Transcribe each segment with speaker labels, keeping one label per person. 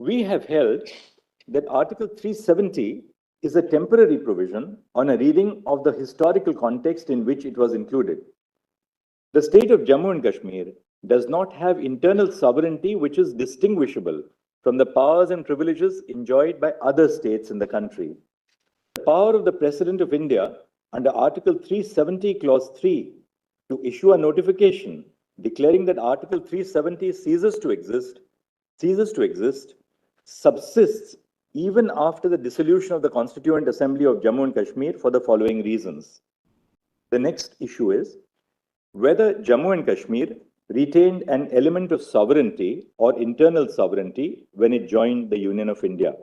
Speaker 1: We have held that Article 370 is a temporary provision on a reading of the historical context in which it was included. The state of Jammu and Kashmir does not have internal sovereignty which is distinguishable from the powers and privileges enjoyed by other states in the country. The power of the President of India under Article 370, Clause 3, to issue a notification declaring that Article 370 ceases to exist, subsists even after the dissolution of the Constituent Assembly of Jammu and Kashmir for the following reasons. The next issue is whether Jammu and Kashmir retained an element of sovereignty or internal sovereignty when it joined the Union of India.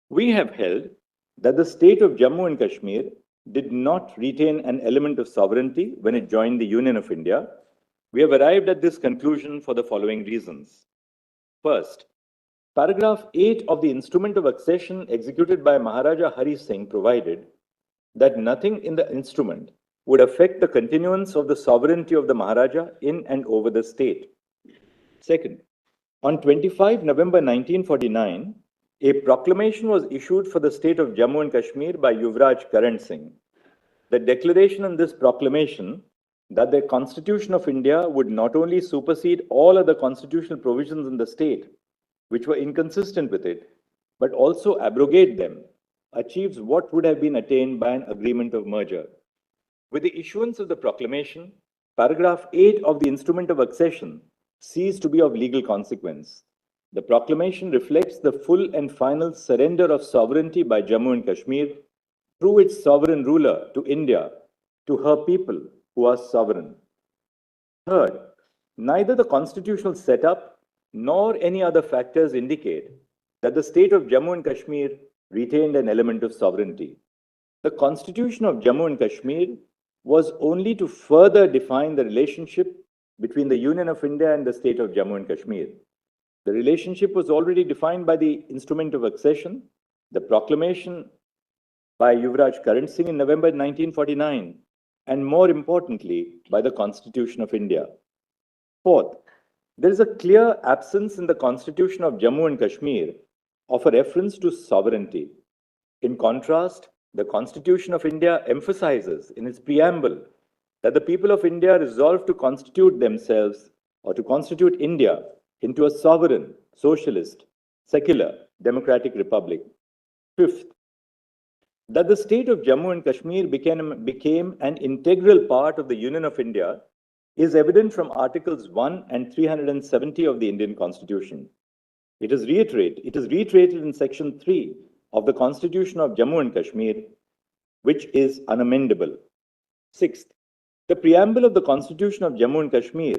Speaker 1: We have held that the state of Jammu and Kashmir did not retain an element of sovereignty when it joined the Union of India. We have arrived at this conclusion for the following reasons. First, paragraph 8 of the instrument of accession executed by Maharaja Hari Singh provided that nothing in the instrument would affect the continuance of the sovereignty of the Maharaja in and over the state. Second, on 25 November 1949, a proclamation was issued for the state of Jammu and Kashmir by Yuvraj Karan Singh. The declaration in this proclamation that the Constitution of India would not only supersede all other constitutional provisions in the state, which were inconsistent with it, but also abrogate them, achieves what would have been attained by an agreement of merger. With the issuance of the proclamation, paragraph 8 of the instrument of accession ceased to be of legal consequence. The proclamation reflects the full and final surrender of sovereignty by Jammu and Kashmir through its sovereign ruler to India, to her people who are sovereign. Third, neither the constitutional setup nor any other factors indicate that the state of Jammu and Kashmir retained an element of sovereignty. The Constitution of Jammu and Kashmir was only to further define the relationship between the Union of India and the state of Jammu and Kashmir. The relationship was already defined by the instrument of accession, the proclamation by Yuvraj Karan Singh in November 1949, and more importantly, by the Constitution of India. Fourth, there is a clear absence in the Constitution of Jammu and Kashmir of a reference to sovereignty. In contrast, the Constitution of India emphasizes in its preamble that the people of India resolve to constitute themselves or to constitute India into a sovereign, socialist, secular, democratic republic. Fifth, that the state of Jammu and Kashmir became an integral part of the Union of India is evident from Articles 1 and 370 of the Indian Constitution. It is reiterated in Section 3 of the Constitution of Jammu and Kashmir, which is unamendable. Sixth, the preamble of the Constitution of Jammu and Kashmir,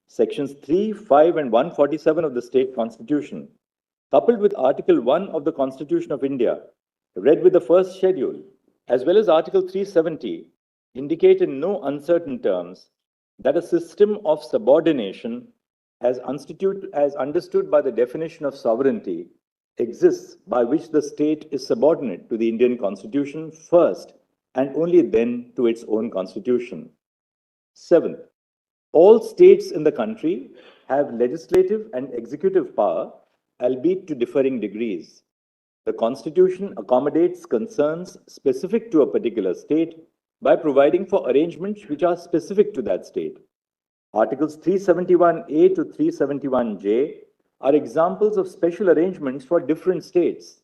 Speaker 1: Sections 3, 5, and 147 of the State Constitution, coupled with Article 1 of the Constitution of India, read with the first schedule, as well as Article 370, indicate in no uncertain terms that a system of subordination, as understood by the definition of sovereignty, exists by which the state is subordinate to the Indian Constitution first and only then to its own Constitution. Seventh, all states in the country have legislative and executive power, albeit to differing degrees. The Constitution accommodates concerns specific to a particular state by providing for arrangements which are specific to that state. Articles 371A to 371J are examples of special arrangements for different states.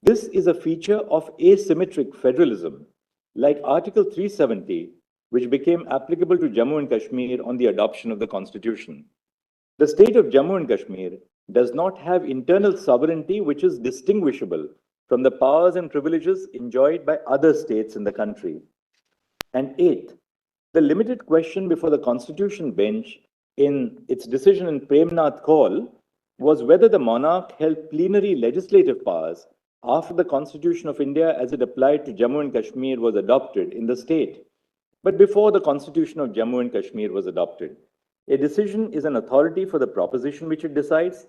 Speaker 1: This is a feature of asymmetric federalism, like Article 370, which became applicable to Jammu and Kashmir on the adoption of the Constitution. The state of Jammu and Kashmir does not have internal sovereignty which is distinguishable from the powers and privileges enjoyed by other states in the country. And eighth, the limited question before the Constitution bench in its decision in Premnath Kaul was whether the monarch held plenary legislative powers after the Constitution of India as it applied to Jammu and Kashmir was adopted in the state, but before the Constitution of Jammu and Kashmir was adopted. A decision is an authority for the proposition which it decides.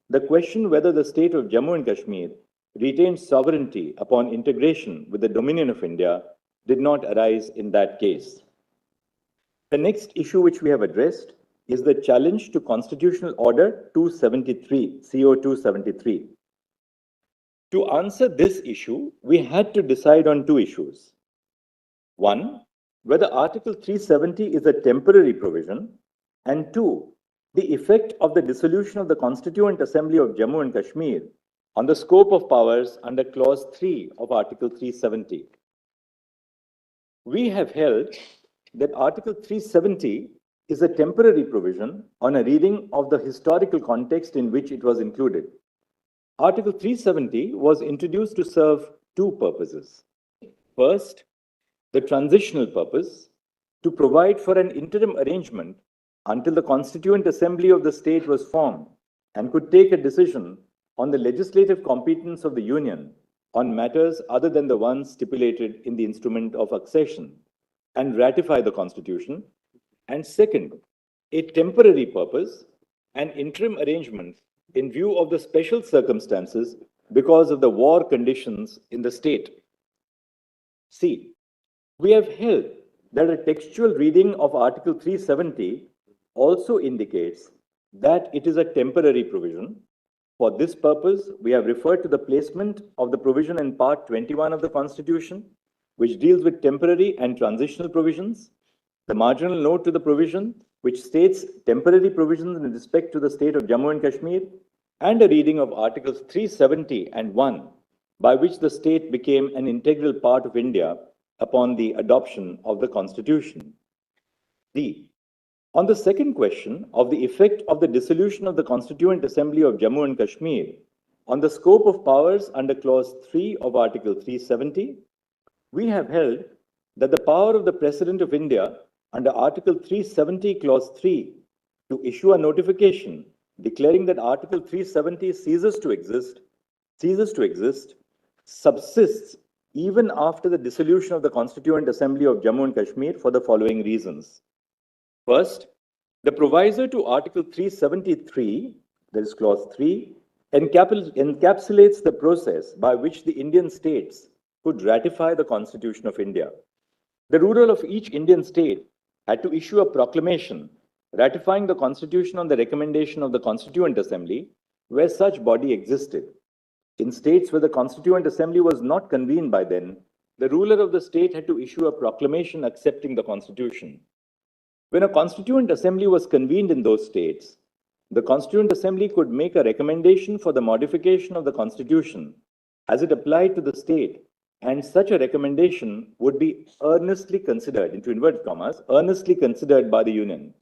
Speaker 1: The question whether the state of Jammu and Kashmir retained sovereignty upon integration with the Dominion of India did not arise in that case. The next issue which we have addressed is the challenge to Constitutional Order 273, CO 273. To answer this issue, we had to decide on two issues. One, whether Article 370 is a temporary provision, and two, the effect of the dissolution of the Constituent Assembly of Jammu and Kashmir on the scope of powers under Clause 3 of Article 370. We have held that Article 370 is a temporary provision on a reading of the historical context in which it was included. Article 370 was introduced to serve two purposes. First, the transitional purpose to provide for an interim arrangement until the Constituent Assembly of the state was formed and could take a decision on the legislative competence of the Union on matters other than the ones stipulated in the instrument of accession and ratify the Constitution. And second, a temporary purpose, an interim arrangement in view of the special circumstances because of the war conditions in the state. C. We have held that a textual reading of Article 370 also indicates that it is a temporary provision. For this purpose, we have referred to the placement of the provision in Part 21 of the Constitution, which deals with temporary and transitional provisions, the marginal note to the provision, which states temporary provisions in respect to the state of Jammu and Kashmir, and a reading of Articles 370 and 1, by which the state became an integral part of India upon the adoption of the Constitution. D. On the second question of the effect of the dissolution of the Constituent Assembly of Jammu and Kashmir on the scope of powers under Clause 3 of Article 370, we have held that the power of the President of India under Article 370, Clause 3, to issue a notification declaring that Article 370 ceases to exist, subsists even after the dissolution of the Constituent Assembly of Jammu and Kashmir for the following reasons. First, the proviso to Article 373, that is Clause 3, encapsulates the process by which the Indian states could ratify the Constitution of India. The ruler of each Indian state had to issue a proclamation ratifying the Constitution on the recommendation of the Constituent Assembly, where such body existed. In states where the Constituent Assembly was not convened by then, the ruler of the state had to issue a proclamation accepting the Constitution. When a Constituent Assembly was convened in those states, the Constituent Assembly could make a recommendation for the modification of the Constitution as it applied to the state, and such a recommendation would be earnestly considered, into inverted commas, earnestly considered by the Union.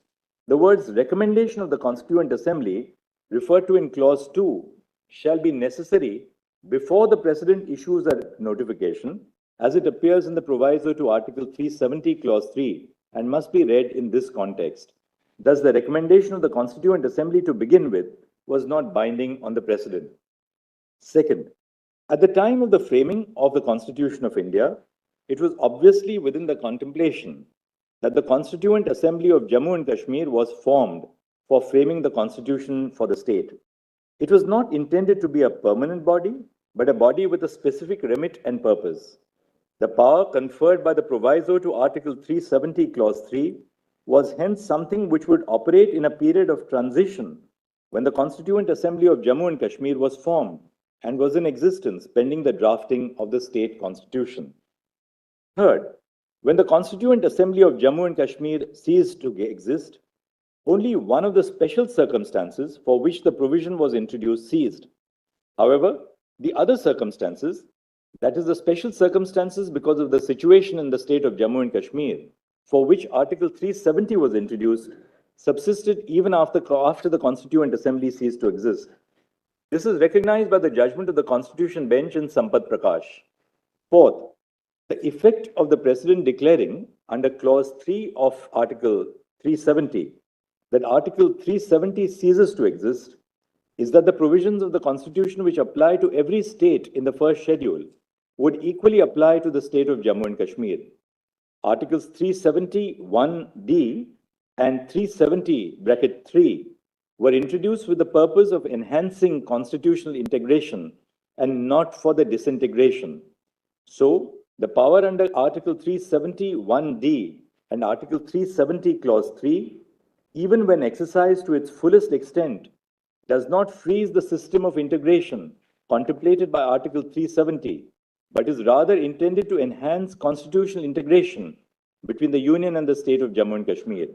Speaker 1: The words recommendation of the Constituent Assembly referred to in Clause 2 shall be necessary before the President issues a notification, as it appears in the proviso to Article 370, Clause 3, and must be read in this context. Thus, the recommendation of the Constituent Assembly to begin with was not binding on the President. Second, at the time of the framing of the Constitution of India, it was obviously within the contemplation that the Constituent Assembly of Jammu and Kashmir was formed for framing the Constitution for the state. It was not intended to be a permanent body, but a body with a specific remit and purpose. The power conferred by the proviso to Article 370, Clause 3, was hence something which would operate in a period of transition when the Constituent Assembly of Jammu and Kashmir was formed and was in existence pending the drafting of the state constitution. Third, when the Constituent Assembly of Jammu and Kashmir ceased to exist, only one of the special circumstances for which the provision was introduced ceased. However, the other circumstances, that is the special circumstances because of the situation in the state of Jammu and Kashmir, for which Article 370 was introduced, subsisted even after the Constituent Assembly ceased to exist. This is recognized by the judgment of the Constitution Bench in Sampat Prakash. Fourth, the effect of the President declaring under Clause 3 of Article 370 that Article 370 ceases to exist is that the provisions of the Constitution which apply to every state in the first schedule would equally apply to the state of Jammu and Kashmir. Articles 371D and 370(3) were introduced with the purpose of enhancing constitutional integration and not for the disintegration. So, the power under Article 371D and Article 370, Clause 3 even when exercised to its fullest extent, does not freeze the system of integration contemplated by Article 370, but is rather intended to enhance constitutional integration between the Union and the state of Jammu and Kashmir.